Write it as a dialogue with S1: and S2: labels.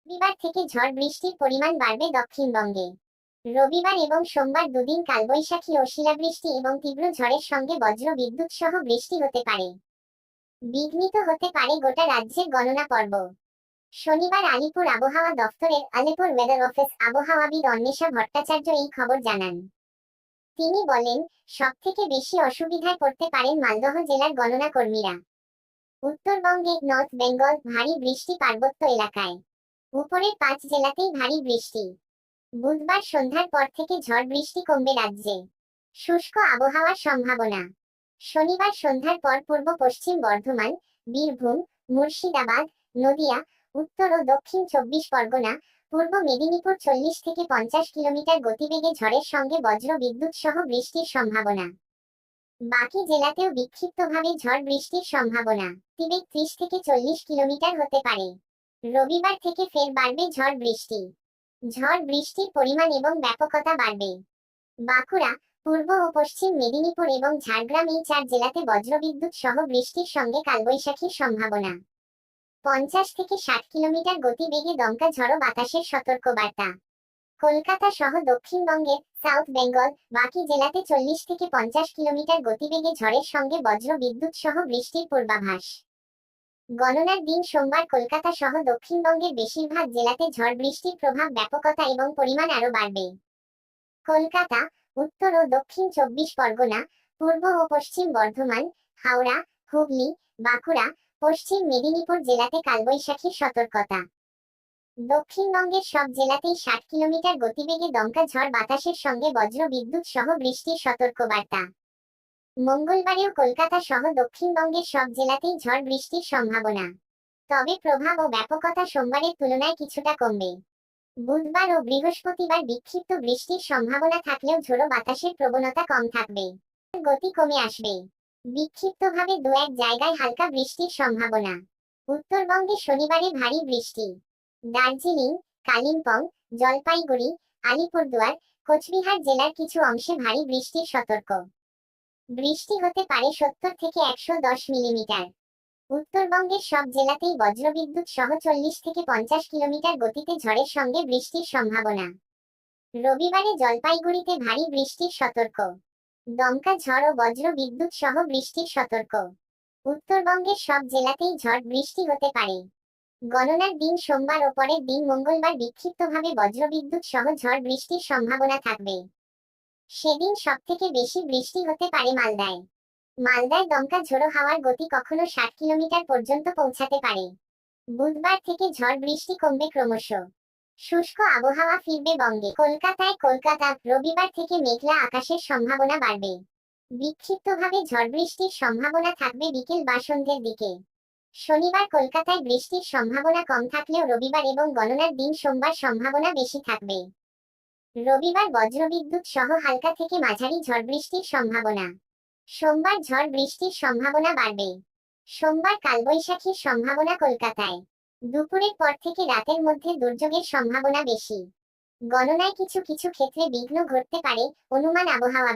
S1: রবিবার থেকে ঝড় বৃষ্টির পরিমাণ বাড়বে দক্ষিণবঙ্গে। রবিবার এবং সোমবার দুদিন কালবৈশাখী ও শিলাবৃষ্টি এবং তীব্র ঝড়ের সঙ্গে বজ্র বিদ্যুৎ সহ বৃষ্টি হতে পারে। বিঘ্নিত হতে পারে গোটা রাজ্যের গণনা পর্ব। শনিবার আলিপুর আবহাওয়া দফতরের আলিপুর ওয়েদার অফিস আবহাওয়াবিদ অন্বেষা ভট্টাচার্য এই খবর জানান। তিনি বলেন, সবথেকে বেশি অসুবিধায় পড়তে পারেন মালদহ জেলার গণনা কর্মীরা। উত্তরবঙ্গে নর্থ বেঙ্গল ভারী বৃষ্টি পার্বত্য এলাকায়। উপরের 5 জেলাতেই ভারী বৃষ্টি। বুধবার সন্ধ্যার পর থেকে ঝড় বৃষ্টি কমবে রাজ্যে। শুষ্ক আবহাওয়ার সম্ভাবনা। শনিবার সন্ধ্যার পর পূর্ব পশ্চিম বর্ধমান, বীরভূম, মুর্শিদাবাদ, নদিয়া, উত্তর ও দক্ষিণ 24 পরগনা, পূর্ব মেদিনীপুর 40 থেকে 50 কিলোমিটার গতিবেগে ঝড়ের সঙ্গে বজ্র বিদ্যুৎ সহ বৃষ্টির সম্ভাবনা। বাকি জেলাতেও বিক্ষিপ্তভাবে ঝড় বৃষ্টির সম্ভাবনা। গতিবেগ 30 থেকে 40 কিলোমিটার হতে পারে। রবিবার থেকে ফের বাড়বে ঝড় বৃষ্টি। ঝড় বৃষ্টির পরিমাণ এবং ব্যাপকতা বাড়বে। বাঁকুড়া, পূর্ব ও পশ্চিম মেদিনীপুর এবং ঝাড়গ্রাম এই 4 জেলাতে বজ্রবিদ্যুৎ সহ বৃষ্টির সঙ্গে কালবৈশাখীর সম্ভাবনা। 50 থেকে 60 কিলোমিটার গতিবেগে দমকা ঝড়ো বাতাসের সতর্কবার্তা। কলকাতা সহ দক্ষিণবঙ্গের সাউথ বেঙ্গল বাকি জেলাতে 40 থেকে 50 কিলোমিটার গতিবেগে ঝড়ের সঙ্গে বজ্র বিদ্যুৎ সহ বৃষ্টির পূর্বাভাস। গণনার দিন সোমবার কলকাতা সহ দক্ষিণবঙ্গের বেশিরভাগ জেলাতে ঝড় বৃষ্টির প্রভাব ব্যাপকতা এবং পরিমাণ আরও বাড়বে। কলকাতা, উত্তর ও দক্ষিণ 24 পরগনা, পূর্ব ও পশ্চিম বর্ধমান, হাওড়া, হুগলি, বাঁকুড়া, পশ্চিম মেদিনীপুর জেলাতে কালবৈশাখীর সতর্কতা। দক্ষিণবঙ্গের সব জেলাতেই 60 কিলোমিটার গতিবেগে দমকা ঝড় বাতাসের সঙ্গে বজ্র বিদ্যুৎ সহ বৃষ্টির সতর্কবার্তা। মঙ্গলবারেও কলকাতা সহ দক্ষিণবঙ্গের সব জেলাতেই ঝড় বৃষ্টির সম্ভাবনা। তবে প্রভাব ও ব্যাপকতা সোমবারের তুলনায় কিছুটা কমবে। বুধবার ও বৃহস্পতিবার বিক্ষিপ্ত বৃষ্টির সম্ভাবনা থাকলেও ঝোড়ো বাতাসের প্রবণতা কম থাকবে। গতি কমে আসবে। বিক্ষিপ্তভাবে 2-1 জায়গায় হালকা বৃষ্টির সম্ভাবনা। উত্তরবঙ্গে শনিবারে ভারী বৃষ্টি। দার্জিলিং, কালিম্পং, জলপাইগুড়ি, আলিপুরদুয়ার, কোচবিহার জেলার কিছু অংশে ভারী বৃষ্টির সতর্ক। বৃষ্টি হতে পারে 70 থেকে 110 মিলিমিটার। উত্তরবঙ্গের সব জেলাতেই বজ্রবিদ্যুৎ সহ 40 থেকে 50 কিলোমিটার গতিতে ঝড়ের সঙ্গে বৃষ্টির সম্ভাবনা। রবিবারে জলপাইগুড়িতে ভারী বৃষ্টির সতর্ক। দমকা ঝড় ও বজ্র বিদ্যুৎ সহ বৃষ্টির সতর্ক। উত্তরবঙ্গের সব জেলাতেই ঝড় বৃষ্টি হতে পারে। গণনার দিন সোমবার ও পরের দিন মঙ্গলবার বিক্ষিপ্তভাবে বজ্রবিদ্যুৎ সহ ঝড় বৃষ্টির সম্ভাবনা থাকবে। সেদিন সবথেকে বেশি বৃষ্টি হতে পারে মালদায়। মালদায় দমকা ঝোড়ো হাওয়ার গতি কখনো 60 কিলোমিটার পর্যন্ত পৌঁছাতে পারে। বুধবার থেকে ঝড় বৃষ্টি কমবে ক্রমশ। শুষ্ক আবহাওয়া ফিরবে বঙ্গে। কলকাতা রবিবার থেকে মেঘলা আকাশের সম্ভাবনা বাড়বে। বিক্ষিপ্তভাবে ঝড় বৃষ্টির সম্ভাবনা থাকবে বিকেল বা সন্ধ্যের দিকে। শনিবার কলকাতায় বৃষ্টির সম্ভাবনা কম থাকলেও রবিবার এবং গণনার দিন সোমবার সম্ভাবনা বেশি থাকবে। রবিবার বজ্রবিদ্যুৎ সহ হালকা থেকে মাঝারি ঝড় বৃষ্টির সম্ভাবনা। সোমবার ঝড় বৃষ্টির সম্ভাবনা বাড়বে। সোমবার কালবৈশাখীর সম্ভাবনা কলকাতায়। দুপুরের পর থেকে রাতের মধ্যে দুর্যোগের সম্ভাবনা বেশি। গণনায় কিছু কিছু ক্ষেত্রে বিঘ্ন ঘটতে পারে, অনুমান আবহাওয়াবিদ।